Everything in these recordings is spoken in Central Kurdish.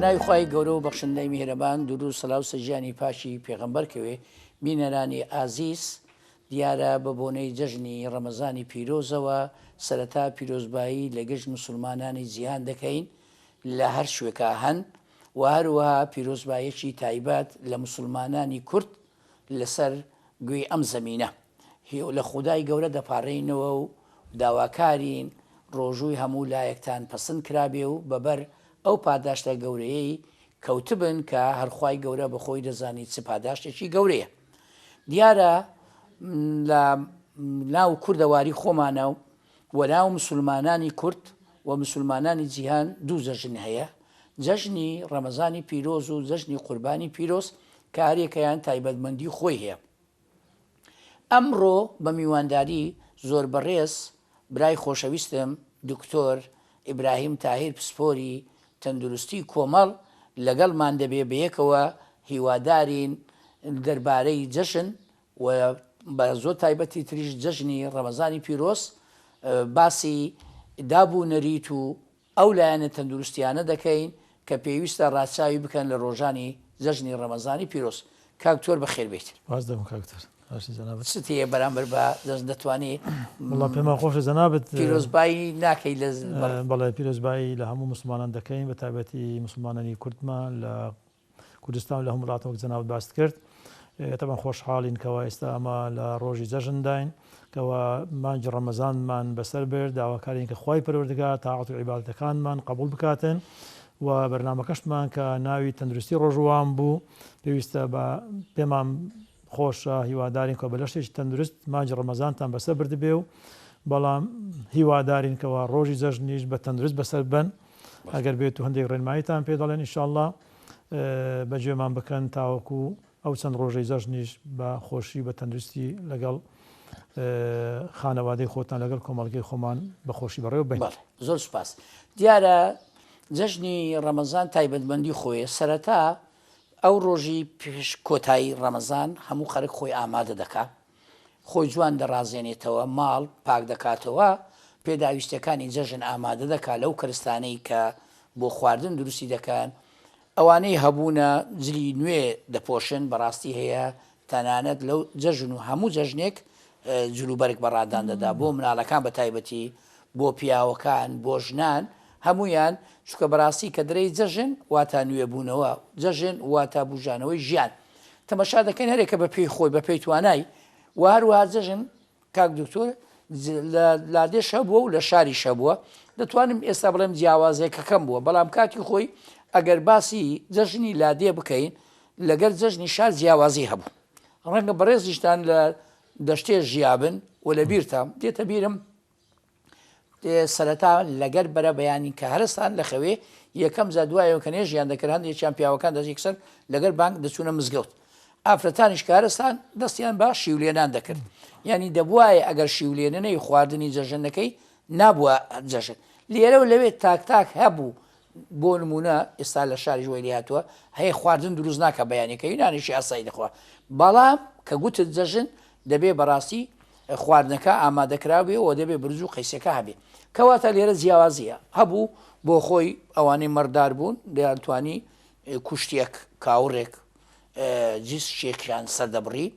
بەناوی خوای گەورە و بەخشندەی میهرەبان دوور و سەلاو سەجیانی پاشی پێغەمبەرکەوێ بینەرانی ئازیز دیارە بە بۆنەی جەژنی ڕەمەزانی پیرۆزەوە سەرەتا پیرۆزبایی لە گەشت مسلمانانی جیهان دەکەین لە هەر شوێکە هەن و هەروەها پیرۆزبایەکی تایبەت لە مسلمانانی کورد لەسەر گوێی ئەم زەمینە لە خودای گەورە دەپارڕینەوە و داواکارین ڕۆژووی هەموو لایەکتان پەسند کرابێ و بەبەر ئەو پاداشتە گەورەیەی کەوتبن کە هەرخوای گەورە بەخۆی دەزانی چ پاداشتێکی گەورەیە. دیارە لە ناو کوردەواری خۆمانە و ناو مسلمانانی کورد و مسلمانانی جیهان دوو جەژن هەیە، جەژنی ڕەمەزانی پیرۆز و جەژنی قوربانی پیرۆز کە هەرێکەیان تایبەتمەندی خۆی هەیە. ئەمڕۆ بە میوانداری زۆر بەڕێز برای خۆشەویستم دکتۆر ئیبراهیم تاهیر پسپۆری تەندروستی کۆمەڵ لەگەڵمان دەبێ بەیەکەوە هیوادارین دەربارەی جەژن و بە زۆر تایبەتی تریش جەژنی ڕەمەزانی پیرۆز باسی دابوونەریت و ئەو لایەنە تەندروستیانە دەکەین کە پێویستە ڕاچاوی بکەن لە ڕۆژانی جەژنی ڕەمەزانی پیرۆز. کاکتۆر بەخێر بێت. ستەیە بەرامبەر بە دەست دەتوانێت وڵا پێمان خۆشە جەنابەت پیرۆزبایی ناکەی لە بەڵێ پیرۆزبایی لە هەموو مسلمانان دەکەین بە تایبەتی مسلمانانی کوردمان لە کوردستان لە هەموو وڵاتەوە جەنابەت باست کرد. تەبەن خۆشحاڵین کەوا ئێستا ئەمە لە ڕۆژی جەژنداین کەوا مانگی ڕەمەزانمان بەسەر برد داواکارین کە خوای پەروەردگار تاعەت و عیبادەتەکانمان قبوڵ بکاتن و بەرنامەکەشمان کە ناوی تەندروستی ڕۆژوان بوو پێویستە بە پێمان خۆشە هیوادارین کە بە لەشتێکی تەندروست مانگی ڕەمەزانتان بەسەر بردبێ و بەڵام هیوادارین کەەوە ڕۆژی جەژنیش بە تەندروست بەسەر بن ئەگەر بێت و هەندێک ڕێنماییتان پێ دەڵێن ئینشاءڵڵا بەگوێمان بکەن تاوەکو ئەو چەند ڕۆژەی جەژنیش بە خۆشی بە تەندروستی لەگەڵ خانەوادەی خۆتان لەگەڵ کۆمەڵگەی خۆمان بە خۆشی بەڕێوە بین. زۆر سوپاس. دیارە جەژنی ڕەمەزان تایبەتمەندی خۆیە سەرەتا ئەو ڕۆژی پێش کۆتایی ڕەمەزان هەموو خەرک خۆی ئامادە دەکات، خۆی جوان دەڕازێنێتەوە، ماڵ پاک دەکاتەوە، پێداویستەکانی جەژن ئامادە دەکات لەو کەرستانەی کە بۆ خواردن دروستی دەکەن. ئەوانەی هەبوونە جلی نوێ دەپۆشن بەڕاستی هەیە تەنانەت لەو جەژن و هەموو جەژنێک جلوبەرگ بەڕادان دەدا بۆ مناڵەکان بە تایبەتی بۆ پیاوەکان بۆ ژنان هەمویان چکە بەڕاستی کە درەی جەژن واتە نوێبوونەوە جەژن واتە بژانەوەی ژیان تەمەشا دەکەین هەرێکە بە پێی خۆی بە پێی توانای و هەروەها جەژن کاک دکتۆر لە لادێش هەبووە و لە شاریش هەبووە دەتوانم ئێستا بڵێم جیاوازێکەکەم بووە بەڵام کاتی خۆی ئەگەر باسی جەژنی لادێ بکەین لەگەر جەژنی شار جیاوازی هەبوو ڕەنگە بەڕێزیشتان لە دەشتێ ژیابن و لە بیرتان دێتە بیرم سەرەتا لەگەر بەرە بەیانی کە هەرستان لە خەوێ یەکەم زە دوایەوە کە نێژیان دەکرد هەندێکیان پیاوەکان دەستێکسەر لەگەر بانک دەچوونە مزگەوت ئافرەتانیش کە هەرستان دەستیان بە شیولێنان دەکرد یعنی دەبوایە ئەگەر شیولێنەی خواردنی جەژنەکەی نابووە جەژن لێرە و لەوێت تاک هەبوو بۆ نمونە ئێستا لە شاری ژوەری هاتووە هەیە خواردن دروست ناکە بەیانەکە یونانیشی ئاسایی دەخوا بەڵام کە گوتت جەژن دەبێ بەڕاستی خواردنەکە ئامادەکراوێ و دەبێ برز و قەیسەکە هەبێ کەواتە لێرە جیاوازیە هەبوو بۆ خۆی ئەوانەی مەردار بوون دەیانتوانی کوشتێک کاوڕێک جیسشێکیان سەردەبڕی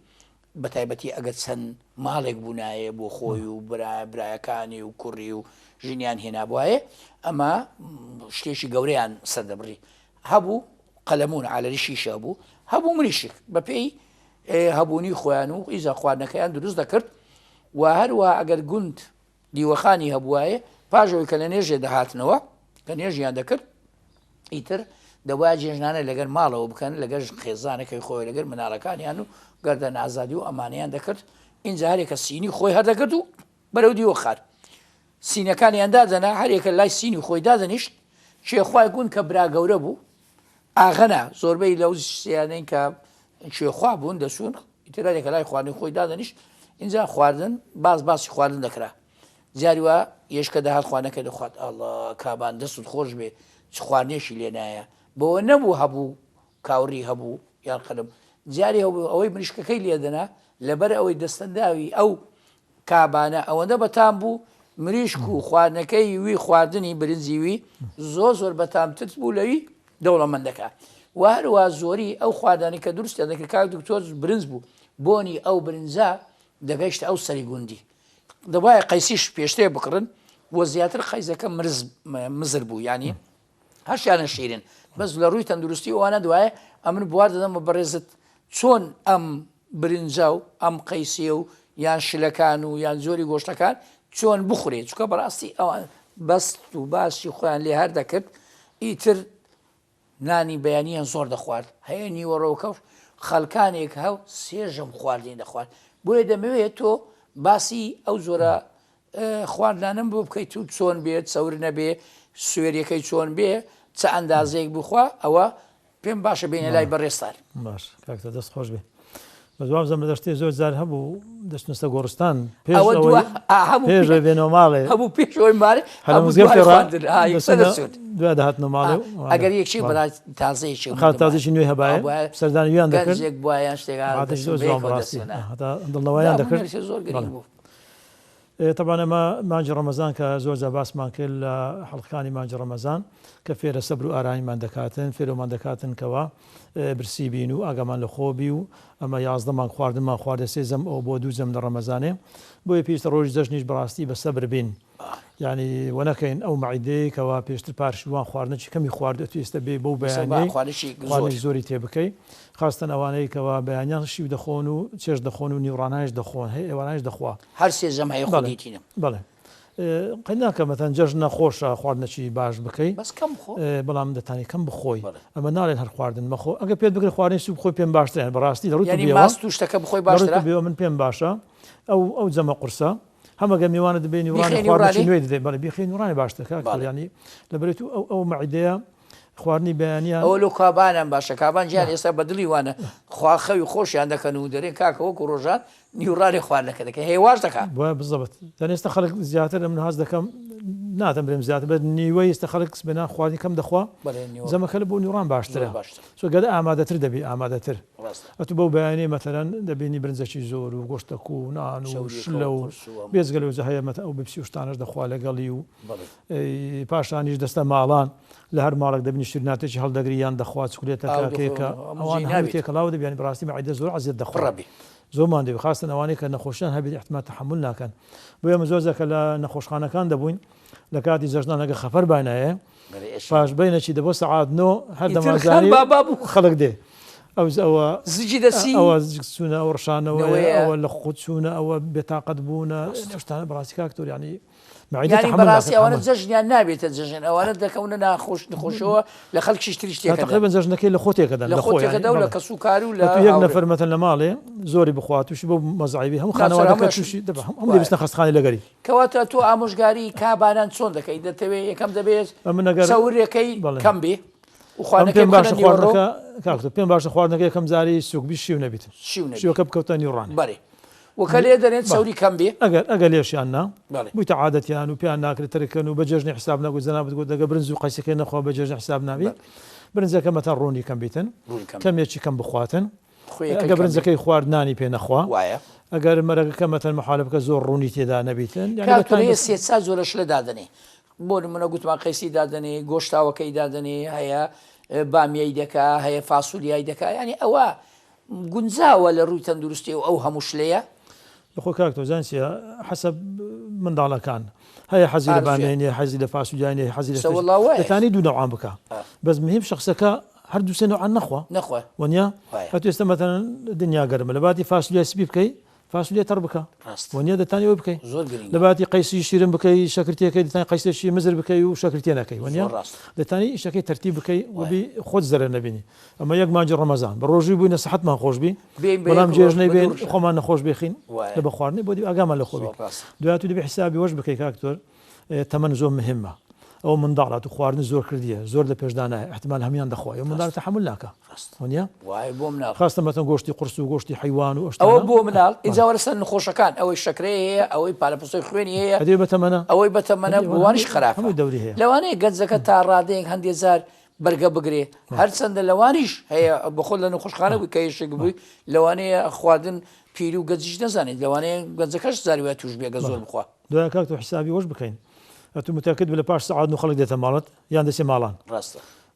بە تایبەتی ئەگەر چەند ماڵێک بوونایە بۆ خۆی و برایەکانی و کوڕی و ژینیان هێنابواایە ئەمە شتێکی گەورەیان سەردەبڕی هەبوو قەلەمون عالەریشیش هەبوو هەبوو مریشک بە پێی هەبوونی خۆیان و ئیزا خواردنەکەیان دروست دەکرد و هەروە ئەگەر گوند دیوەخانی هەبوایە پاژەوەی کە لە نێژێ دەهاتنەوە کە نێژیان دەکرد ئیتر دەوای جێژنانە لەگەر ماڵەوە بکەن لەگەر خێزانەکەی خۆی لەگەر مناڵەکانیان و گەردەن ئازادی و ئەمانیان دەکرد اینجا هەرێکە سینی خۆی هەردەکرد و بەرەو دیوە خار سینەکانیان دادەنا هەرێکە لای سینی خۆی دادەنیشت شێخوای گوند کە برا گەورە بوو ئاغەنا زۆربەی لەو سیانەی کە شێخوا بوون دەسوون ئیترارێکە لای خواردنی خۆی دادەنیشت اینجا خواردن باسی خواردن دەکرا جاریوە یشکە داهات خوانەکە دەخوات ئەڵڵا کابان دەستت خۆش بێ چ خواردنێشی لێ نایە بەوە نەبوو هەبوو کاوڕی هەبوو یان قەلم جاری هەبوو ئەوەی مریشکەکەی لێدەنا لەبەر ئەوەی دەستەنداوی ئەو کابانە ئەوەندە بەتام بوو مریشک و خواردنەکەی وی خواردنی برنجی وی زۆر بەتامتر بوو لەوی دەوڵەمەندەکە و هەروە زۆری ئەو خواردانی کە دروستە دەکرد کاک دکتۆر برنج بوو بۆنی ئەو برنجە دەگەیشتە ئەو سەری گوندی دەبایە قەیسیش پێشتێ بکڕن وە زیاتر قەیزەکە مزر بوو ینی هەرشیانە شیرن بەس لە ڕووی تەندروستی ئەوانە دوایە ئەمن بوار دەدەمە بەڕێزت چۆن ئەم برنجە و ئەم قەیسیە و یان شلەکان و یان زۆری گۆشتەکان چۆن بخورێت چکە بەڕاستی ئەوان بەست و باسی خۆیان لێ هەر دەکرد ئیتر نانی بەیانیان زۆر دەخوارد هەیە نیوەڕۆکەوت خەڵکانێک هەو سێژم خواردنی دەخوارد بۆیە دەمەوێت تۆ باسی ئەو زۆرە خواردانم بۆ بکەیت و چۆن بێت سەور نەبێ سوێریەکەی چۆن بێ چه ئەندازەیەک بخوا ئەوە پێم باشە بینە لای بەڕێستان باش کاکتە دەست خۆش بێ بەزوام زەم لە دەشتێ زۆر جار هەبوو دەستنوستە گۆڕستان پێش بێنەوە ماڵێ هەبوو پێشەوەی مارێ دوای داهاتنەوە ماڵێ ئەگەر یەکشی بەلا تازەیەکی تازیشی نوێ هەبایە سەردانیان دەکرد بواە شتێک دڵنەوەیان دەکرد زۆر گرنگ بوو طبعا ئەمە مانجی ڕەمەزان کە زۆر جا باسمان کرد لە حەڵقەکانی مانجی ڕەمەزان کە فێرە سەبر و ئارامیمان دەکاتن فێرەمان دەکاتن کەوا برسی بین و ئاگامان لە خۆبی و ئەمە 11مان خواردنمان خواردە سێزەم ئەو بۆ دووزەم لە ڕەمەزانێ بۆیە پێویستە ڕۆژی جەژنیش بەڕاستی بە سەبر بین ینی وەنەکەین ئەو مەعیدەی کەوا پێشتر پارشوان خواردنەی کەمی خواردە توێستە بێ بەو بەیانی خواردنی زۆری تێ بکەی خاستن ئەوانەی کەوا بەیانیان شیو دەخۆن و چێش دەخۆن و نیوڕانایش دەخۆن هەیە ئێوانایش دەخوا هەر سێزەم هەیە خۆدیتینم بەڵێ قەناکە مەتەن جەژنە خۆشە خواردنەکی باش بکەی بەڵام دەتانی کەم بخۆی ئەمە ناڵێن هەر خواردن مەخۆ ئەگە پێت بگرێت خواردنی سوب خۆی پێم باشترێن بەڕاستی توشتەکە بخۆی باشترە من پێم باشە ئەو جەمە قورسە هەمەگە میوانە دەبێت نیوڕانی خواردنی نوێ دەدەێت بەڵێ بیخی نوڕانی باشتەکە ینی لەبرێت ئەو مەعیدەیە خواردنی بەیانیان ئەو لە کابانم باشە کابان گیان ئێستا بەدڵی وانە خواخەوی خۆشیان دەکەن و دەرێن کاکە وەکو ڕۆژان نیوڕانی خواردنەکە دەکە هێواش دەکات وای بزەبێت دەنێستا خەڵک زیاتر ئەم ناز دەکەم ناتەم برێم زیاتر بە نیوەی ئێستا خەڵک بێنان خواردنی کەم دەخوا زەمەکە لە بۆ نیوڕان باشترە سۆگەدە ئامادەتر دەبی ئامادەتر ئەتو بەو بەیانی مەتەرەن دەبینی برنجەکی زۆر و گۆشتەک و نان و شلە و بێزگەل و هەیە مەتە ئەو بپسی و شتانەش دەخوا لەگەڵی و پاشانیش دەستە ماڵان لە هەر ماڵک دەبینی شیرناتێکی هەڵدەگریان دەخوا چکولێتەکەکە ئەوان تێکەڵاو دەبیانی بەڕاستی مەعیدە زۆر عەزیەت دەخڕەبی زۆرمان دەوێت خاستن ئەوانەی کە نەخۆشیان هەبێت احتیمال تەحمل ناکەن بۆیە ئەمە زۆرجارکە لە نەخۆشخانەکان دەبووین لە کاتی جەژنانەکە خەفەر باینایە پاش بینەچی دەبۆ سەعات 9 هەر دەمازانی خەڵک دێ ئەوە زیجی دەسی ئەوە چوونە ئەو ڕشانەوە ئەوە لە خۆت چوونە ئەوە بێتاقەت بوونە شتانە بەڕاستی کاکتۆر ینی بەڕاستی ئەوانە جەژنیان نابێتە جەژن ئەوانە دەکەونە ناخۆش نخۆشەوە لە خەڵکی تریش تقریبا جەژنەکەی لە خۆتێکەدا لە خۆتێکەدا و لە کەسوکاری و لە یەک نەفەر مەتەن لە ماڵێ زۆری بخوا تووشی بۆ مەزعیبی هەموو خانەوادەکە تووشی هەموو دەبیستە خەستخانەی لەگەری کەواتە تۆ ئامۆژگاری کابانان چۆن دەکەی دەتەوێت یەکەم دەبێت سەورەکەی کەم بێ پێم باشە خواردنەکە کاکتۆر پێم باشە خواردنەکە یەکەم جاری سوکبی شیو نەبیت شیوەکە بکەوتە نیوڕان بەێ وەکە لێ دەرێت سەوری کەم بێ ئەگەر لێشیان نا بوویتە عادەتیان و پیان ناکرێت تەرەکەن و بە جەژنی حساب نەگوت زەنابەت گوت دەگە برنج و قەیسەکەی نەخوا بە جەژنی حساب نابێت برنجەکە مەتەن ڕوونی کەم بیتن کەمێکی کەم بخواتن ئەگە برنجەکەی خواردنانی پێ نەخوا ئەگەر مەرەگەکە مەتەن مەحالەکە زۆر ڕوونی تێدا نەبیتن سێ زۆرش لە دادنێ بۆ منە گوتمان قەیسی دادنێ گۆشتاوەکەی دادنێ هەیە بامیای دەکا هەیە فاسوولیای دەکا ینی ئەوە گونجاوە لە ڕووی تەندروستی و ئەو هەموو شلەیە بخۆ کاکتۆ زانسیە حەسەب منداڵەکان هەیە حەزی لە بامێنێ حەزی لە فاسوولیانێ حەزی دەتانی دوو نەوعان بکە بەس مهم شخصەکە هەردوو سێ نەوعان نەخوا وەنیا هەتو ئێستا مەتەن دنیا گەرمە لە باتی فاسوولیای سپی بکەی فاسوولیە تەڕ بکە وەنیا دەتانی ئەوە بکەی لە باتی قەیسی شیرن بکەی شەکرتیەکەی دەتانی قەیسێکی مزر بکەی و شەکرتیە نەکەی وەنیا دەتانی ئیشەکەی تەرتیب بکەی وبی خۆت زەرە نەبینی ئەمە یەک مانجی ڕەمەزان بە ڕۆژی بووینە سەحەتمان خۆش بین بەڵام جێژنەی بێن خۆمان نەخۆش بێخین لە بە خواردنی بۆ ئاگامان لە خۆبی دوای تو دەبێ حسابی وەش بکەی کاکتۆر تەمەن زۆر مهمە ئەو منداڵات و خواردن زۆر کردیە زۆر لە پێشدانایە احتمال هەمیان دەخوا ئەو منداڵ تەحمل ناکە وەنیا خاستە مەتەن گۆشتی قورس و گۆشتی حیوان و ئەوە بۆ مناڵ ئینجا وەرەسەر نخۆشەکان ئەوەی شەکرەی هەیە ئەوەی پارەپسۆی خوێنی هەیە ئەدێ بەتەمەنە ئەوەی بەتەمەنە بوانیش خراپ هەمووی دەوری هەیە لەوانەیە گەنجەکە تا ڕادەیەک هەندێک زار بەرگە بگرێ هەرچەندە لەوانیش هەیە بەخۆ لە نەخۆشخانە بووی کە یەشێک بووی لەوانەیە خواردن پیری و گەنجیش نەزانێت لەوانەیە گەنجەکەش زاری وای توش بێگە زۆر بخوا دوای کاکتۆ حسابی وەش بکەین ئەتو متەکد بە لە پاش سەعات و خەڵک دێتە ماڵەت یان دەچێ ماڵان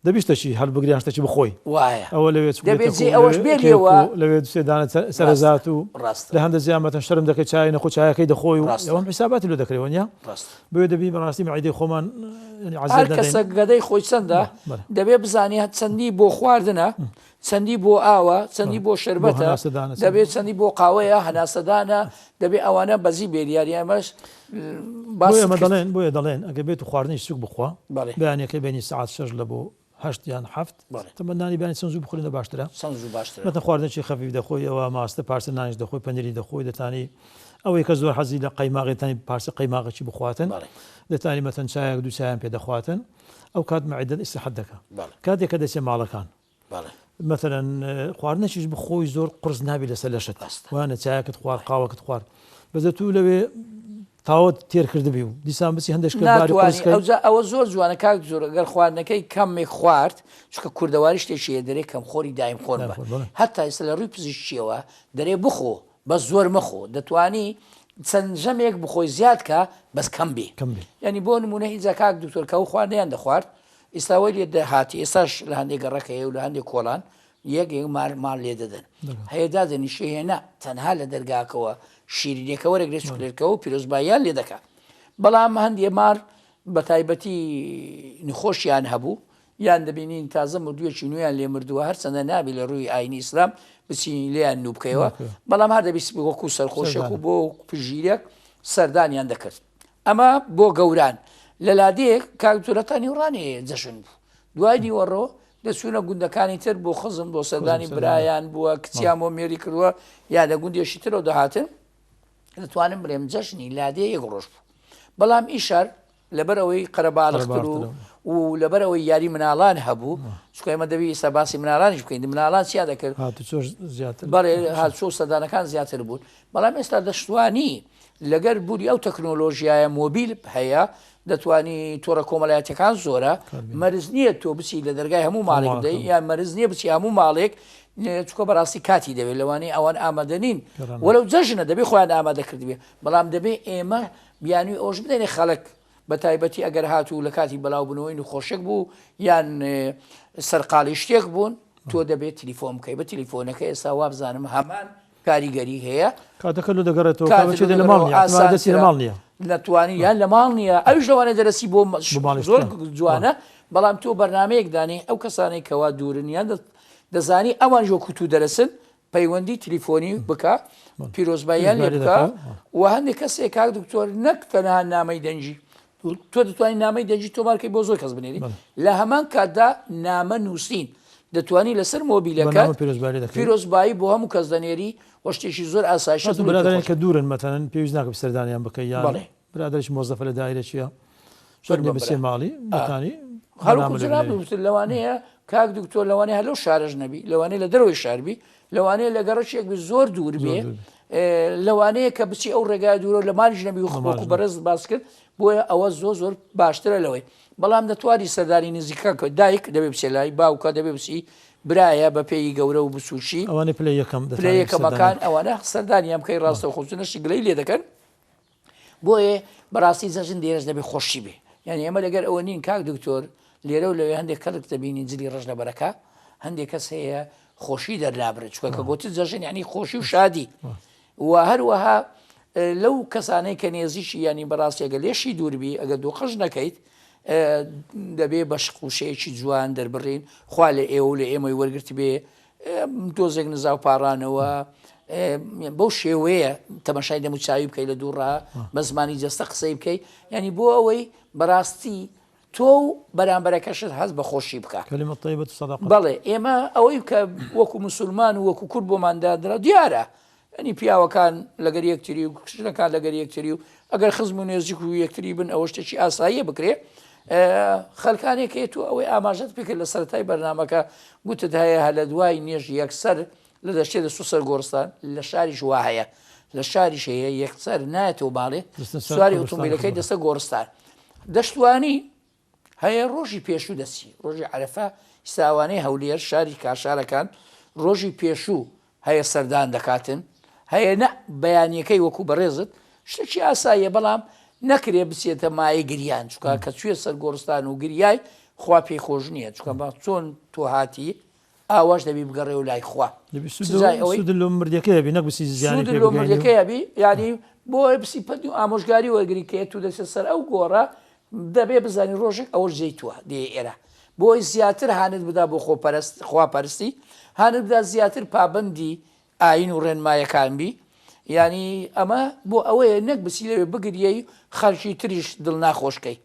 دەبیستەچی هەڵبگریان شتێکی بخۆی وایە ئەوە لەوێت دەبێت جێ ئەوەش بێتەوە لەوێ سێدانە سەرزات و ڕاستە لە هەندە زیامەتەن شەرم دەکەی چای نەخۆ چایەکەی دەخۆی و ڕاستە. ئەوەم حساباتی لێ دەکرێەوە نیە ڕاست بۆیە دەبی بەڕاستی معیدەی خۆمان هەر کەسە گەدەی خۆی چەندە دەبێت بزانێ چەندی بۆ خواردنە چەندی بۆ ئاوە چەندی بۆ شربەتە دەبێت چەندی بۆ قاوەیە هەناسەدانە دەبێت ئەوانە بەزی بێریاریەمەش بۆیە دەڵێن ئەگە بێت و خواردنی سوک بخوا بەڵێ بەیانەکەی بینی سعات 6 لە بۆ 8 یان 7 تەمەنانی بانی سنج بخورینە باشترە سنج باشترە مەتە خواردنی خەفیف دەخۆی ئەوە ماستە پارسە نانیش دەخۆی پەنیری دەخۆی دەتانی ئەوەی کە زۆر حەزی لە قەیماغێتانی پارسە قەیماغێکی بخواتن دەتانی مەتەن چایەک دوو چایان پێ دەخواتن ئەو کات مەعیدەت ئیسراحەت دەکات کاتێک کە دەچێت ماڵەکان مثلەن خواردنەکیش بخۆی زۆر قرس نابی لەسەر لەشت وانە چایەکەت خوارد قاوەکەت خوارد بەزە تو لەوێ تاوت تێر کردبی و دیسان بچی هەندێک ئەوە زۆر جوانە کاک زۆر ئەگەر خواردنەکەی کەمێک خوارد چکە کوردەواری شتێکی دەرێ کەم خۆری دایم خۆر بە هەتا ئێستا لە ڕووی پزیشکیەوە دەرێ بخۆ بەس زۆر مەخۆ دەتوانی چەند ژەمێک بخۆی زیاد کە بەس کەم بێ ینی بۆ نمونە هیچ کاک دوکتۆر کە و خواردنیان دەخوارد ئێستاوەی لێ دەهاتی ئێستاش لە هەندێک گەڕەکەیە و لە هەندێک کۆڵان یەک مال لێ دەدەن هەیە دادەنی شێهێنا تەنها لە دەرگاکەوە شیرینێکە وەرەگرێت چکلێتکەەوە و پیرۆزباییان لێ دەکات بەڵام هەندێ مار بە تایبەتی نخۆشیان هەبوو یان دەبینین تازە مردوویەکی نوێیان لێ مردووە هەر چەندە نابی لە ڕووی ئاینی ئیسلام بچین لێیان نوو بکەیەوە بەڵام هەر دەبیست وەکو سەرخۆشێک و بۆ پژیرێک سەردانیان دەکرد ئەمە بۆ گەوران لە لادەیەک کاکتورەتانی وڕانەیە جەشن بوو دوای دیوەڕۆ دەچوونە گوندەکانی تر بۆ خزم بۆ سەردانی برایان بووە کچیان بۆ مێری کردووە یا لە گوندێشی ترەوە دەهاتن دەتوانم بڵێم جەشنی لادێ یەک ڕۆژ بوو بەڵام ئیشار لەبەرەوەی قەرەباڵختر و لەبەرەوەی یاری مناڵان هەبوو چکە ئێمە دەبی ئێستا باسی مناڵانیش بکەین مناڵان چیا دەکرد بەڵێ هاتچۆ سەردانەکان زیاتر بوون بەڵام ئێستا دەشتوانی لەگەر بووری ئەو تەکنۆلۆژیایە مۆبیل هەیە دەتوانی تۆڕە کۆمەلایەتەکان زۆرە مەرز نییە تۆ بچی لە دەرگای هەموو ماڵێک بدەی یان مەرز نییە بچی هەموو ماڵێک چکە بەڕاستی کاتی دەوێت لەوانەیە ئەوان ئامادەنین وەرەو جەژنە دەبێ خۆیان ئامادە کردبێ بەڵام دەبێ ئێمە بیانوی ئەوش بدەنێ خەڵک بە تایبەتی ئەگەر هاتوو لە کاتی بەلاو بنەوەی نخۆشێک بوو یان سەرقاڵی شتێک بوون تۆ دەبێت تەلیفۆن بکەی بە تەلیفۆنەکە ئێستا وا بزانم هەمان کاریگەری هەیە کاتەکە لە دەگەڕێتەوە لە ماڵ نییە نەتوانی یان لە ماڵ نییە ئەوش لەوانە دەرەسی بۆ زۆر جوانە بەڵام تۆ بەرنمەیەک دانی ئەو کەسانەی کەوا دوورنیان دەزانی ئەوان ژۆکوتو دەرەسن پەیوەندی تەلیفۆنی بکە پیرۆزباییان لێ بکە و هەندێک کەسێک کاک دکتۆر نەک تەنها نامەی دەنجی تۆ دەتوانانی نامەی دەنجی تۆمارکەی بۆ زۆر کەس بنێری لە هەمان کاتدا نامە نووسین دەتوانی لەسەر مۆبیلەکە پیرۆزبایی بۆ هەموو کەس دەنێری وە شتێکی زۆر ئاسایش برادران کە دوورن مەتەنەن پێویست ناکە سەردانیان بکەی یان برادرش مۆزەفە لە دایرە چییە بچێ ماڵی دەتانی لەوانەیە کاک دکتۆر لەوانەیە هەلۆ شارەژ نەبی لەوانەیە لە دەرەوەی شاربی لەوانەیە لە گەڕەشێک زۆر دوور بێ لەوانەیە کە بچی ئەو ڕێگای دوورە لە مالیش نەبی و خۆکو بەرز باس کرد بۆیە ئەوە زۆر باشترە لەوەی بەڵام دەتوانی سەردانی نزیکە کە دایک دەبێ بچێ لای باوکە دەبێ بچی برایە بە پێی گەورە و بسوشی ئەوانە پلە یەکەمەکان ئەوانە سەردانیان بکەی ڕاستە خۆچنەشی گلەی لێ دەکەن بۆیە بەڕاستی جەژن دێرەش دەبێ خۆشی بێ یعنی ئێمە لەگەر ئەوە نین کاک دکتۆر لێرە و لەوێ هەندێک کەڵک دەبینی جلی ڕژ لەبەرەکە هەندێک کەس هەیە خۆشی دەرنابرێت چکە کە گوتی جەژن ینی خۆشی و شادی و هەروەها لەو کەسانەی کە نێزیشی ینی بەڕاستی ئەگە لێشی دووربی ئەگە دۆخەش نەکەیت دەبێ بە شقوشەیەکی جوان دەربڕین خوا لە ئێوە لە ئێمەی وەرگرت بێ دۆزێک نزااو پاڕانەوە بەو شێوەیە تەمەشای دەموچاوی بکەیت لە دووڕا بە زمانی جەستە قسەی بکەیت ینی بۆ ئەوەی بەڕاستی تۆ بەرامبەرەکەشت هەست بە خۆشی بکە بەڵێ ئێمە ئەوەی کە وەکو مسلمان و وەکو کورد بۆماندادرا دیارە ئەنی پیاوەکان لەگەر یەکتری و کشتەکان لەگەر یەکتری و ئەگەر خزم و نێزیک و یەکتری بن ئەوە شتێکی ئاساییە بکرێ خەلکانێکێت و ئەوەی ئاماژەت بکرد لە سەرەتای بەرنمەکە گوتت هەیە هە لە دوای نێژ یەکسەر لە دەشتێ دەسو سەر گۆرستان لە شاریش وا هەیە لە شاریش هەیە یەکسەر نایەتەوە باڵێ سواری ئۆتۆمبیلەکەی دەستە گۆرستان دەشتوانی هەیە ڕۆژی پێشوو دەچی ڕۆژی عەرەفە ئیساوانەی هەولێر شاری کاشارەکان ڕۆژی پێشوو هەیە سەردان دەکاتن هەیە نە بەیانیەکەی وەکو بەڕێزت شتێکی ئاساییە بەڵام نەکرێ بچێتە مای گریان چکە کە توێ سەر گۆرستان و گریای خوا پێی خۆش نییە چکە چۆن تۆ هاتی ئاواش دەبی بگەڕێ و لای خوا لە مردەکەی بی نەک بسی زیانی لۆ مردەکەی بی ینی بۆ بسی پەتی و ئامۆژگاری وەرگری کە تو دەچێت سەر ئەو گۆڕە دەبێ بزانانی ڕۆژێک ئەوە زەیتووە دێ ئێرە بۆی زیاتر هانت بدا بۆ خواپەرستی هانت بدا زیاتر پابندی ئاین و ڕێنمایەکان بی ینی ئەمە بۆ ئەوەیە نەک بسی لەوێ بگریەی خەڵکی تریش دڵ ناخۆشکەی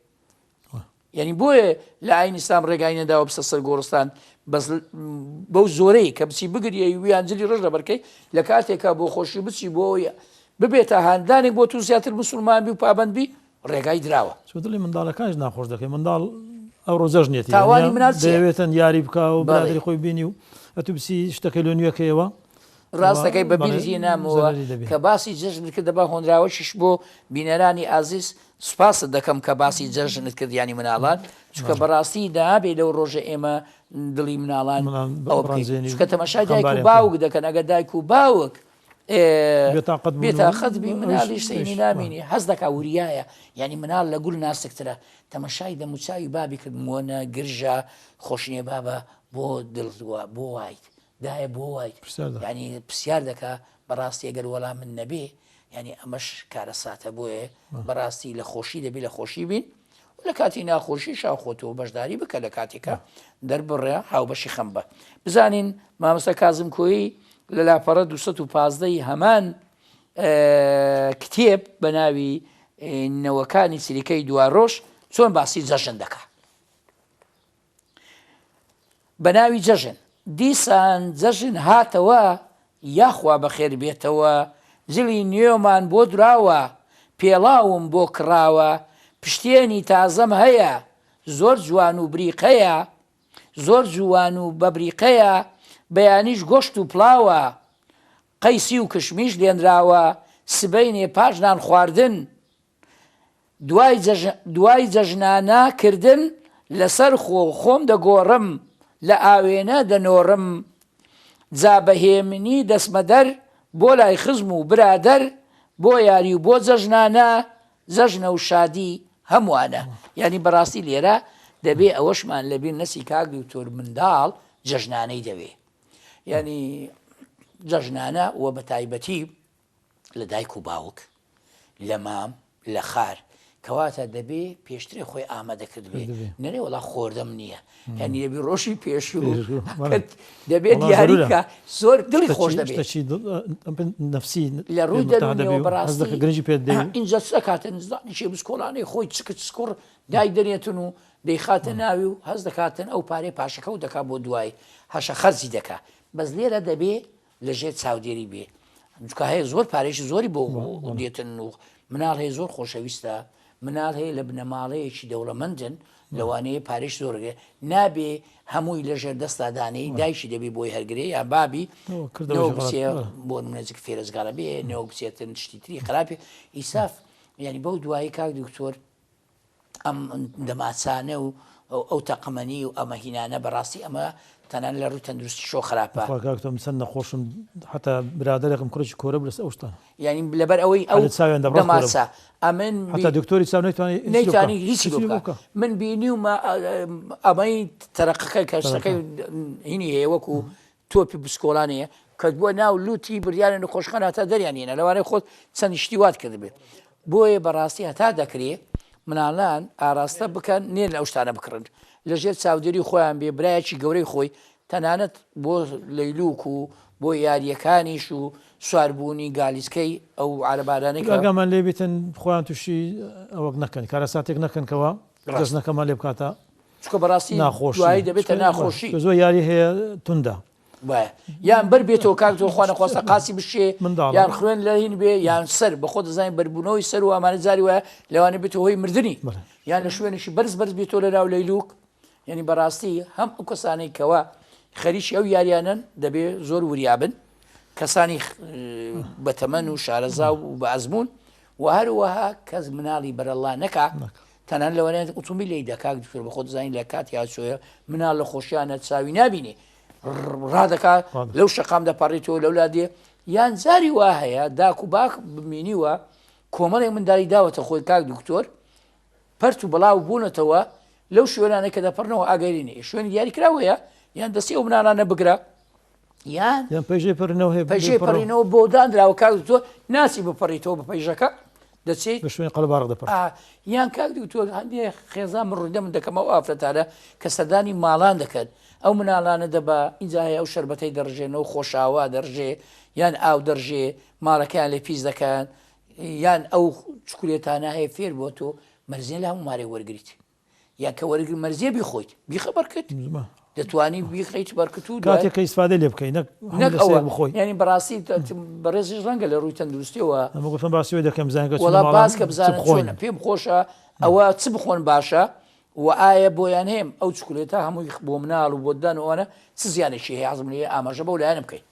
ینی بۆیە لە ئاین ئیسلام ڕێگای نەداوە بسە سەر گۆڕستان بەس بەو زۆرەی کە بچی بگریەی ویانجلی ڕژ لەبەرکەی لە کاتێکا بۆ خۆشی بچی بۆ ببێتە هاندانێک بۆ تو زیاتر مسلمان بی و پابند بی ڕێگای دراوە دڵی منداڵەکانش ناخۆش دەکەی منداڵ ئەو ڕۆژەژنێتی تاوانی دەوێتن یاری بکە و برادری خۆی بینی و ئەتو بسی شتەکەی لە نوێکەوە ڕاستەکەی بەبیری نامەوە کە باسی جەژنت کرد دەبا هۆنراوەشش بۆ بینەرانی ئازیز سوپاست دەکەم کە باسی جەژنت کردیانی مناڵان چکە بەڕاستی دابێ لەو ڕۆژە ئێمە دڵی مناڵان کە تەمەشای دایک و باوک دەکەن ئەگە دایک و باوک بێتاقەت بی مناڵیش سەینی نامینی هەز دەکا وریایە ینی مناڵ لە گول ناستکترە تەمەشای دەموچاوی بابی کردمۆنە گرژە خۆشنیە بابە بۆ دڵوە بۆ وایت دایە بۆ وایت ینی پرسیار دەکا بەڕاستی ئەگەر وەڵام من نەبێ ینی ئەمەش کارە ساتە بۆیە بەڕاستی لە خۆشی دەبی لە خۆشی بین لە کاتی ناخۆشی شاوخۆتەوە بەشداری بکە لە کاتێکە دەربڕێ هاوبەشی خەم بە بزانین مامۆستا کازم کۆیی لە لاپەڕە 215 هەمان کتێب بە ناوی نەوەکانی چریکەی دوڕۆژ چۆن باسی جەژن دەکا بە ناوی جەژن دیسان جەژن هاتەوە یاخوا بەخێر بێتەوە جلی نوێمان بۆ دراوە پێڵاوم بۆ کراوە پشتێنی تازەم هەیە زۆر جوان و بریقەیە زۆر جوان و بەبریقەیە بەیانیش گۆشت و پڵاوە قەیسی و کشمیش لێنراوە سبەینێ پاشنان خواردن دوای جەژنانە کردن لەسەر خۆم دەگۆڕم لە ئاوێنە دەنۆڕم جا بەهێمنی دەسمەدەر بۆ لای خزم و برادەر بۆ یاری و بۆ جەژنانە جەژنە و شادی هەمووانە ینی بەڕاستی لێرە دەبێ ئەوەشمان لەبیر نەسی کاگی و تۆر منداڵ جەژنانەی دەوێ ینی جەژنانە وە بە تایبەتی لە دایک و باوک لە مام لە خار کەواتە دەبێ پێشترێ خۆی ئامادەکرد بێ نەرێ وڵا خۆردەم نییە هەنی دەبی ڕۆژی پێشوو دەبێت دیاریکە زۆر دڵی خۆش دەبێت نفسی لە ڕووی دەبێتەوە بەڕاستی گرنگی پێ اینجا کاتە نزانانی شێ بسکۆڵانەی خۆی چکت سکۆڕ دای دەرێتن و دەیخاتە ناوی و هەز دەکاتن ئەو پارەی پاشەکە و دەکات بۆ دوای هەشە خەرجی دەکا بەس لێرە دەبێ لەژێر چاودێری بێ چکە هەیە زۆر پارێکی زۆری بۆ دێتن و مناڵ هەیە زۆر خۆشەویستە مناڵ هەیە لە بنەماڵەیەکی دەوڵەمەندن لەوانەیە پارێش زۆرگێ نابێ هەمووی لەژێر دەستادانەی دایشی دەبی بۆی هەرگرێ یا بابی بۆ نزیک فێرزگارە بێ نێوە بچێتن شتیتری خراپێ ئیساف ینی بەو دوایی کاک دکتۆر ئەم دەماچانە و ئەو تەقەمەنی و ئەمە هینانە بەڕاستی ئەمە تەنان لە ڕووی تەندروستی شۆ خراپە چەند نەخۆشم حتا برادێکم کوڕێکی کۆرە برس ئەو شتان ینی لەبەر ئەوەی ئەو دەماچە ئەمن دکتۆری چاو نەیتوانی هیچی بکە من بینی و ئەمەی تەرەقەکەی کەشتەکەی هینی هەیە وەکو تۆپی بسکۆڵانەیە کە بووە ناو لوتی بریانە نەخۆشخانە هەتا دەریانێنە لەوانەیە خۆت چەند شتیوات کرد بێت بۆیە بەڕاستی هەتا دەکرێت مناڵان ئاراستە بکەن نێن ئەو شتانە بکڕن لەژێر چاودێری خۆیان بێ برایەکی گەورەی خۆی تەنانەت بۆ لەیلوک و بۆ یاریەکانیش و سواربوونی گالیسکەی ئەو عارەبارانەکەمان لێ بێتن خۆیان تووشی ئەوەک نەکەن کارە ساتێک نەکەنکەوە ڕستنەکەمان لێ بکاتە چکە بەڕاستی ناخۆشی دەبێتە ناخۆشی زۆر یاری هەیە توندا یان بەر بێتەوە کاکتۆ خوانە خواستە قاسی بشێ یان خوێن لە هین بێ یان سەر بە خۆ دەزانین بەربوونەوەی سەر و ئەمانە جاری وایە لەوانە بێتەوە هۆی مردنی یان لە شوێنێکی بەرز بێتەوە لە راو لەیلوک ینی بەڕاستی هەم ئەو کەسانەی کەوە خەریکی ئەو یاریانن دەبێ زۆر وریابن کەسانی بەتەمەن و شارەزا و بە ئەزمون و هەروەها کەس مناڵی بەرەڵا نەکا تەنان لەوانێت ئۆتۆمبیل لی دەکات دکتۆر بە خۆ دەزانین لە کات یا چۆیە مناڵ لە خۆشییانە چاوی نابینێ ڕادەکات لەو شەقام دەپەڕێتەوە لەولا دێ یان جاری وا هەیە داک و باک بمینیوە کۆمەڵێک منداڵی داوەتە خۆی کاک دکتۆر پەرت و بەڵاو بوونەتەوە لەو شوێنانە کە دەپڕنەوە ئاگەرینێ شوێن دیاریکراوەیە یان دەستی ئەو مناڵانە بگرە یان پێژێ پڕنەوە هەیە پەیژەی پەڕینەوە بۆ دانراوە کاک تۆ ناسی بپەڕیتەوە بە پەیژەکە دەچێت بە شوێن قەڵباڕ دەپڕ یان کاک تۆ هەندێک خێزان من ڕوویدە من دەکەمەوە ئافرەتانە کە سەردانی ماڵان دەکەن ئەو مناڵانە دەبا ئینجا هەیە ئەو شەربەتەی دەڕژێنەوە خۆشاوا دەڕژێ یان ئاو دەڕژێ ماڵەکەیان لێ پیس دەکەن یان ئەو چکولێتانە هەیە فێر بۆ تۆ مەرزیێن لە هەموو مارێ وەرگیت یان کە وەرگر مەرزیە بیخۆیت بیخە بەرکت دەتوانی بیخیت بەرکت و کاتێک کە ئیسفادە لێ بکەین بخۆی ینی بەڕاستی بەڕێزیش ڕەنگە لە ڕووی تەندروستیەوە ئەمە گفتم باسیەوە دەکەم زانکە وڵا باس کە بزانن پێم خۆشە ئەوە چ بخۆن باشە و ئایا بۆیان هەیەم ئەو چکولێتە هەمووی بۆ مناڵ و بۆ دانەوەە چ زیانێکی هەیە حەزم لێ ئاماژە بەو لایەنم بکەیت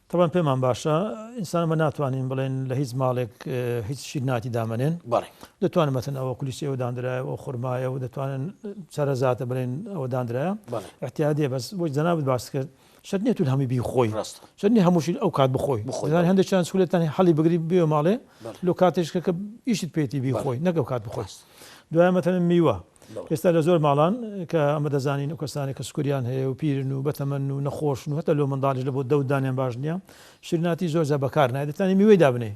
طبعا پێمان باشە ئینسانمە ناتوانین بڵێن لە هیچ ماڵێک هیچ شیرناتی دامەنێن دەتوانن مەتەن ئەوە کولیسیەوە دانرایە ئەو خورمایە و دەتوانن سەرەزاتە بڵێن ئەوە دانرایە احتیادێ بەس بۆی جەنابەت باس کرد شەرت نییە تو هەمی بیخۆی شەرت نییە هەمووشی ئەو کات بخۆی هەندێکیان سولێتانی حەڵی بگری بێ ماڵێ لۆ کاتێشکە کە ئیشت پێێتی بیخۆی نەگە کات بخۆی دوای مەتەن میوە ئێستا لە زۆر ماڵان کە ئەمە دەزانین و کەسانی کە سکوریان هەیە و پیرن و بەتەمەن و نەخۆشن و هەتا لۆ منداڵیش لە بۆ دەودانیان باش نییە شیرناتی زۆر زە بەکار نایە دەتانی میوەی دابنێ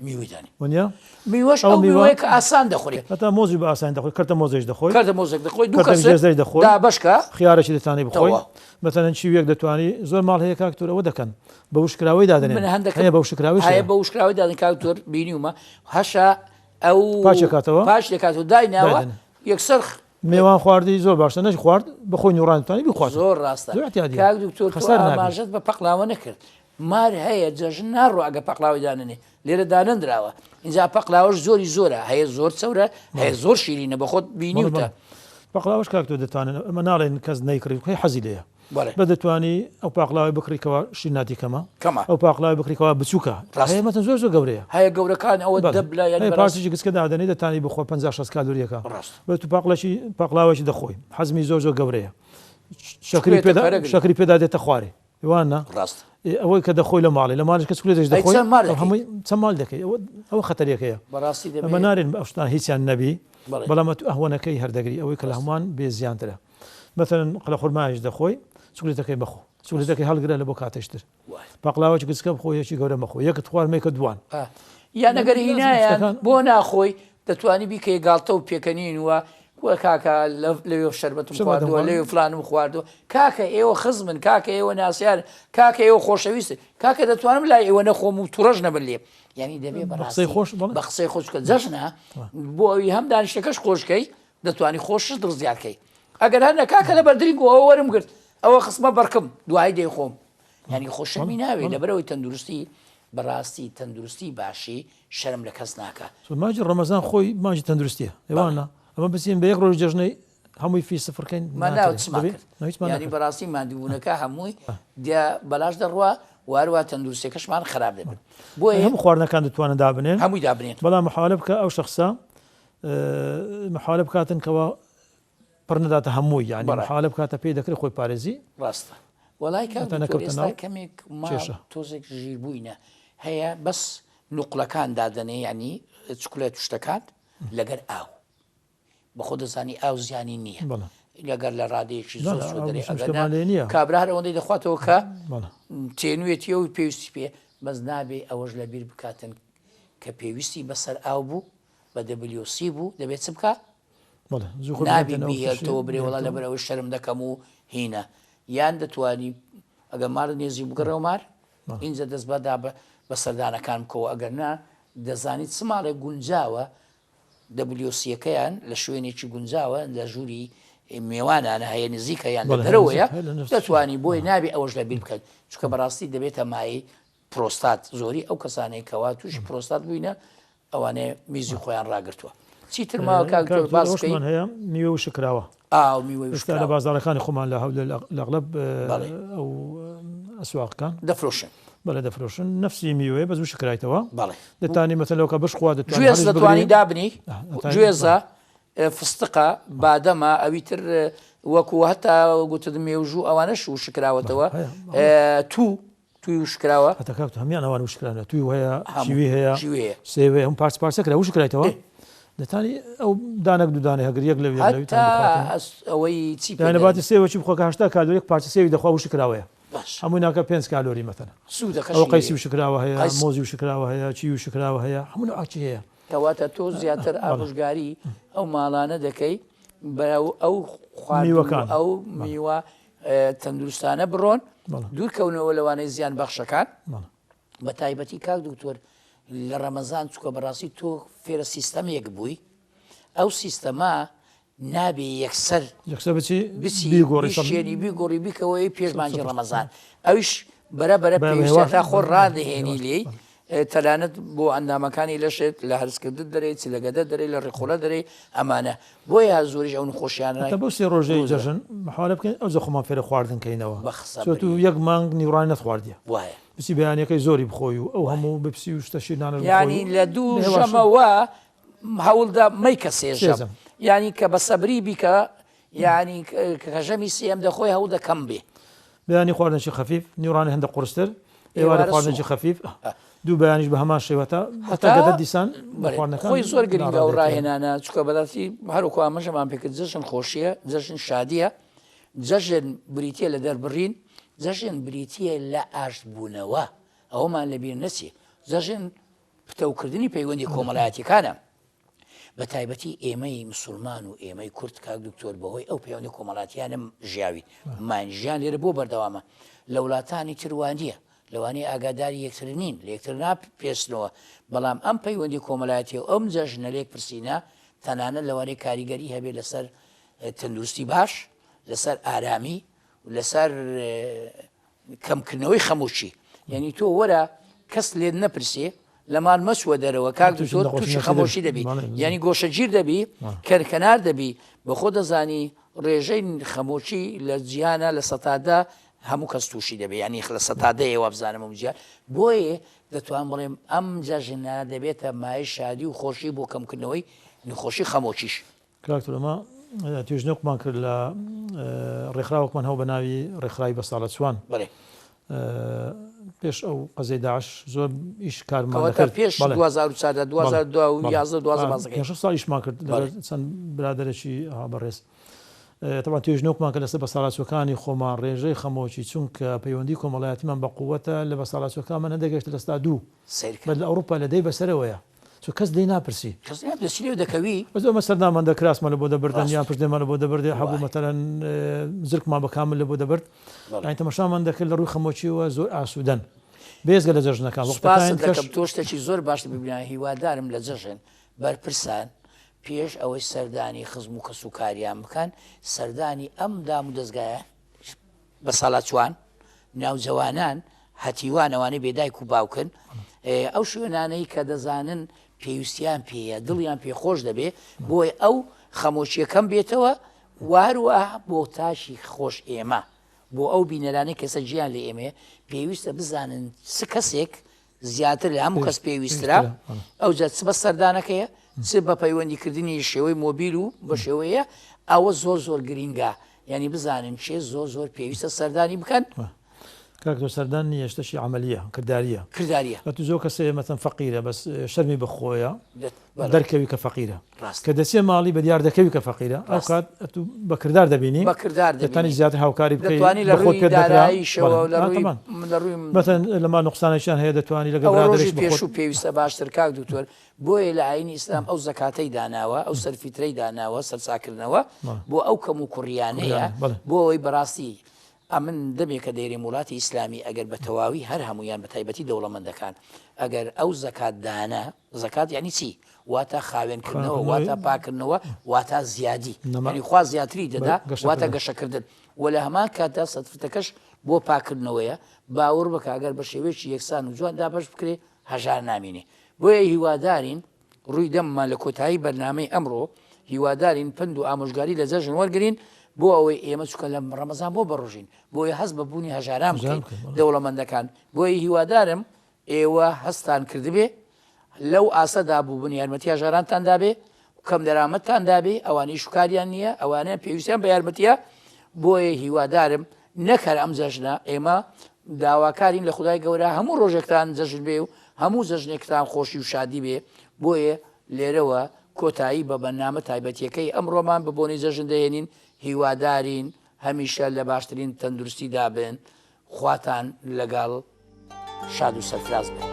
وانە میوەش ئەو میوەیە کە ئاسان دەخورێت هەتا مۆزی بە ئاسان دەخۆی کەرتە مۆزەش دەخۆی کەرتە مۆزێک دەخۆی دوو کەسەی دەخۆی بەشکە خیارێکی دەتانی بخۆی مەتەنەن چیوێک دەتوانی زۆر ماڵ هەیە کاکتۆرەوە دەکەن بە وشکراوی دادنێن هەیە بە وشکراوی هەیە بە وشکراوی دادن کاکتۆر بینیومە هەشە ئەو پاش دەکاتەوە دایناوە یەکسەر میوان خواردی زۆر باشە نەش خوارد بەخۆی نوڕانتوانی بخوارد زۆر ڕاستە کاک دکتۆر ئاماژەت بە پەقلاوە نەکرد مار هەیە جەژن ناڕۆ ئەگە پەقلاوی داننێ لێرە دانەندراوە اینجا پەقلاوەش زۆری زۆرە هەیە زۆر چەورە هەیە زۆر شیرینە بە خۆت بینیوتە پەقلاوەش کاکتۆ دەتوانن ئەمە ناڵێن کەس نەیکڕی خۆی حەزی لێیە بە دەتوانی ئەو پاقلاوی بکڕیکەوە شیرناتی کەمە ئەو پاقلاوی بکڕیکەوە بچووکە هەیەمەتەن زۆر زۆر گەورەیە هەیە گەورەکان ئەوە دەبلا پارچێکی گچکە دادەنێ دەتانی بخۆ 50-60 کالۆریەکە بە تو پاقلاوەی دەخۆی حەزمی زۆر زۆر گەورەیە شەکری پێدا دێتە خوارێ وانە ئەوەی کە دەخۆی لە ماڵی لە ماڵش کە سکولێتش دەخۆی هەمووی چەند ماڵ دەکەی ئەوە خەتەرێکەیە ئەمە نارێن ئەوشتان هیچیان نەبی بەڵام ئەهوەنەکەی هەردەگری ئەوەی کە لە هەمووان بێ زیانترە مثلەن قەلە خورمایش دەخۆی سکولێتەکەی بەخۆ سکولێتەکەی هەڵگرە لە بۆ کاتێشتر پاقلاوەی گچکە بخۆی یەکی گەورە مەخۆ یەکت خوارمێکە دوان یان ئەگەر هینایان بۆ ناخۆی دەتوانی بیکە گاڵتە و پێکەنین وە کاکە لەوێ شەربەتم خواردووە لەوێ فلانم خواردووە کاکە ئێوە خزمن کاکە ئێوە ناسیان کاکە ئێوە خۆشەویستە کاکە دەتوانم لای ئێوە نەخۆم و توڕژ نەبن لێ یعنی دەبێ بەڕاستی خۆش بە قسەی خۆشکە جەژنە بۆ ئەوی هەم دانیشتەکەش خۆشکەی دەتوانی خۆشش دڵزیارکەی ئەگەر هەر نەکاکە لە بەردرینگ ئەوە وەرم گرت ئەوە خسمە بەرکم دوای دێ خۆم ینی خۆشەمی ناوێ لەبەرەوەی تەندروستی بەڕاستی تەندروستی باشی شەرم لە کەس ناکە ماجی ڕەمەزان خۆی ماجی تەندروستیە ئێوانە ئەمە بچین بە یەک ڕۆژ جەژنەی هەمووی فی سفرکەین ینی بەڕاستی مادیبوونەکە هەمووی دیا بەلاش دەڕوا وارووا تەندروستیەکەشمان خراپ دەبێت بۆ هەموو خواردنەکان دەتوانن دابنێن هەمووی دابنێت بەڵام محالە بکە ئەو شخصە محالە بکاتن کەەوە پڕ نەداتە هەمووی یعنی محالە بکاتە پێی دەکرێت خۆی پارێزی ڕاستە وڵای کەمێک تۆزێک ژیربووینە هەیە بەس نوقلەکان دادنێ ینی چکولێت شتەکان لەگەر ئاو بەخۆ دەزانی ئاو زیانی نییە لەگەر لە ڕادەیەکی زۆر کابرا هەر ئەوەندەی دەخواتەوە کە تێنوێتیە و پێویستی پێ بەس نابێ ئەوەش لە بیر بکاتن کە پێویستی بەسەر ئاو بوو بە WC بوو دەبێت چ بکە نابی بیهێتەوە برێ وڵا لەبەرەوەی شەرم دەکەم و هینە یان دەتوانی ئەگە مار نێزی بگەڕەوە مار اینجا دەست بەدا بە سەردانەکان بکەوە ئەگەر نا دەزانیت چ ماڵێک گونجاوە WCەکەیان لە شوێنێکی گونجاوە لە ژووری میێوانانە هەیە نزیکە یان لە دەرەوەیە دەتوانی بۆی نابێ ئەوەش لە بیر بکەیت چونکە بەڕاستی دەبێتە مای پرۆستات زۆری ئەو کەسانەی کەوا تووشی پرۆستات بووینە ئەوانەیە میزی خۆیان ڕاگرتووە چیتر ماوە کاکتۆر باسمان هەیە میوە و شکراوە میوەشتا لە بازارەکانی خۆمان لە لەغلب ئەو ئەسواقەکان دەفرۆشن بەڵێ دەفرۆشن نفسی میوەیە بەس شکرایتەوە دەتانی مەتەلەوەکە بشخوا گوێز دەتوانی دابنی گوێزە فستقە بادەمە ئەوی تر وەکو هەتا گوتت مێوژوو ئەوانەش و شکراوەتەوە توی وشکراوە هەتەکات هەمیان ئەوان وشکرانە توی هەیە شیوی هەیە سێوێ هەم پارچ پارچەکرا وشکرایتەوە دەتانی ئەو دانەک دوودانێ هەگر یەک لەوێ ئەوەی چی نەباتی سێوەی بخۆکە 80 کالۆری پارچە سێوی دەخوا وش کراوەیە هەموو ناکە 5 کالۆری مەتەنە ئەو قەیسی وشکراوە هەیە مۆزی وشکراوە هەیە چی وشکراوە هەیە هەموو ئاچی هەیە کەواتە تۆ زیاتر ئامۆژگاری ئەو ماڵانە دەکەی بەرەو ئەو میوەکان ئەو میوە تەندروستانە بڕۆن دوورکەونەوە لەوانەی زیان بەخشەکان بە تایبەتی کاک دکتۆر لە ڕەمەزان چکە بەڕاستی تۆ فێرە سیستەمێک بووی ئەو سیستەما نابێ یەکسەر بچێنی بیگۆڕی بیکەوەی پێشمانجی ڕەمەزان ئەویش بەرەبەرە پێویستە خۆ ڕادهێنی لێی تەلانەت بۆ ئەندامەکانی لەشێت لە هەرسکردن دەرێت چلەگەدە دەرێت لە ڕێخۆڵە دەرێت ئەمانە بۆیە زۆریش ئەو نخۆشیانە بۆ سێ ڕۆژەی جەژن محاولە بکەین ئەو زەخۆمان فێرە خواردنکەینەوە چۆت و یەک مانگ نیوڕانی نەخواردیە وایە پسی بەیانەکەی زۆری بخۆی و ئەو هەموو بپسی و شتەشینانە ینی لە دوو ژەمەوە هەوڵدا مەی کە سێژەم ینی کە بە سەبری بیکە ینی کەژەمی سێم دەخۆی هەوڵ دەکەم بێ بەیانی خواردنی خەفیف نیوڕانی هەندە قورستر ئێوارە خواردنی خەفیف دوو بەیانیش بە هەمان شێوەتە هەتا دیسان خۆی زۆر گرنگە و ڕاهێنانە چکە بەداتی هەروکو ئامەژەمان پێکرد جەژن خۆشیە جەژن شادیە جەژن بریتە لە دەربڕین جەژن بریتە لە ئاشتبوونەوە ئەومان لەبیر نەچێ جەژن پتەوکردنی پەیوەندی کۆمەڵایەتیەکانە بە تایبەتی ئێمەی مسلمان و ئێمەی کورد کاک دکتۆر بەهۆی ئەو پەیوەندی کۆمەڵاتیانە ژیاوی مانژیان لێرە بۆ بەردەوامە لە وڵاتانی تروانیە لەوانەیە ئاگاداری یەکتر نین لە یەکتر ناپێستنەوە بەڵام ئەم پەیوەندی کۆمەڵایەتی و ئەم جەژنە لێک پرسیینە تەنانەت لەوانەیە کاریگەری هەبێت لەسەر تەندروستی باش لەسەر ئارامی لەسەر کەمکردنەوەی خەموچی یعنی تۆ وەرە کەس لێت نەپرسێ لەمان مەچوە دەرەوە کاک دکتۆر تووشی خەمۆشی دەبی ینی گۆشەگیر دەبی کەرکەنار دەبی بە خۆ دەزانی ڕێژەی خەمۆچی لە جیانە لە سەتادا هەموو کەس تووشی دەبێت ینی لە سەتادەیەوە بزانم وجیان بۆیە دەتوان بڵێم ئەم جەژنە دەبێتە مای شادی و خۆشی بۆ کەمکردنەوەی نخۆشی خەمۆچیش کاکتۆرەمە توێژنەوەکمان کرد لە ڕێکخراوەکمان هەو بە ناوی ڕێکخراوی بە ساڵە چوان پێش ئەو قەزەی داعش زۆر ئیش کارمان کرد پێش 2011 ساڵیشمان کرد چەند برادەرێکی بەڕێز تەوان توێژنەوەکمان کە لەسەر بەساڵاتچوەکانی خۆمان ڕێژەی خەمۆکی چونکە پەیوەندی کۆمەڵایەتیمان بە قووەتە لە بەساڵاتچوەکانمان نەدەگەشتە لەستا دوو لە ئەوروپا لە دەی بەسەرەوەیە چۆ کەس دەی ناپرسی دەکەوی بەزۆمە سەردامان دەکراسمان لە بۆ دەبردن یان پشتێمان لە بۆ دەبردێ هەبوو مەتەلەن زرکمان بە کامل لە بۆ دەبرد تەماشامان دەکرد لە ڕووی خەمۆچیەوە زۆر ئاسوودەن بێزگە لە جەژنەکان تۆ شتێکی زۆر باش ببینە هیوادارم لە جەژن بەرپرسان پێش ئەوەی سەردانی خزم و کەس و کاریان بکەن سەردانی ئەم دام و دەستگایە بە ساڵات چوان ناوجەوانان هەتیوان ئەوانەی بێدایک و باوکن ئەو شوێنانەی کە دەزانن پێویستیان پێەیە دڵیان پێخۆش دەبێ بۆی ئەو خەمۆچیەکەم بێتەوە واروە بۆ تاشی خۆش ئێمە بۆ ئەو بینەرانەی کەسە گیان لە ئێمێ پێویستە بزانن س کەسێک زیاتر لە هەموو کەس پێویسترا ئەو جە چ بە سەردانەکەیە چ بە پەیوەندیکردنی شێوەی مۆبیل و بە شێوەیە ئەوە زۆر زۆر گرینگە ینی بزانن چێ زۆر زۆر پێویستە سەردانی بکەن کاکتۆ سەردان نیە شتەشی عملیە کردداریە تو زۆر کەسێ مەتەن فەقیرە بەس شەرمی بخۆیە دەرکەوی کە فەقیرە کە دەچێ ماڵی بە دیار دەکەوی کە فەقیرە ئەو کات بەکردار دەبینی دەتانی زیاتر هاوکاری بکەیت لەما نقصانێکیان هەیە دەتوانانی لەگەڵ پێش و پێویستە باشتر کاک دوکتۆر بۆیە لە ئاینی ئیسلام ئەو زەکاتەی داناوە ئەو سەرفیترەی داناوە سەرچاکردنەوە بۆ ئەو کەم و کوڕیانەیە بۆ ئەوەی بەڕاستی ئەمن دەبێت کە دەیری وڵاتی ئیسلامی ئەگەر بە تەواوی هەر هەمویان بە تایبەتی دەوڵەمەندەکان ئەگەر ئەو زەکات دانا زەکات یعنی چی واتە خاوێنکردنەوە واتە پاکردنەوە واتە زیادی خوا زیاتری دەدا واتە گەشەکردن و لە هەمان کاتدا سەدفتەکەش بۆ پاکردنەوەیە باوەڕ بکە ئەگەر بە شێوەیەکی یەکسان و جوان دابش بکرێ هەژار نامینێ بۆیە هیوادارین ڕووی دەممان لە کۆتایی بەرنامەی ئەمڕۆ هیوادارین پند و ئامۆژگاری لە جەژن وەرگرین بۆ ئەوەی ئێمە چکە لە ڕەمەزان بۆ بەڕۆژین بۆیە هەست بە بوونی هەژاران بکەین دەوڵەمەندەکان بۆیە هیوادارم ئێوە هەستان کردبێ لەو ئاسەدا بووبوون یارمەتی هەژارانتان دابێ کەم دەرامەتتان دابێ ئەوانەی شکاریان نییە ئەوانەیە پێویستیان بە یارمەتیە بۆیە هیوادارم نەکەر ئەم جەژنە ئێمە داواکارین لە خودای گەورە هەموو ڕۆژێکتان جەژن بێ و هەموو جەژنێکتان خۆشی و شادی بێ بۆیە لێرەوە کۆتایی بە بەرنامە تایبەتیەکەی ئەمڕۆمان بە بۆنی جەژن دەهێنین. هیوادارین هەمیشە لە باشترین تەندروستی دابن، خواتان لەگەڵ شاد و سەرفراز بن.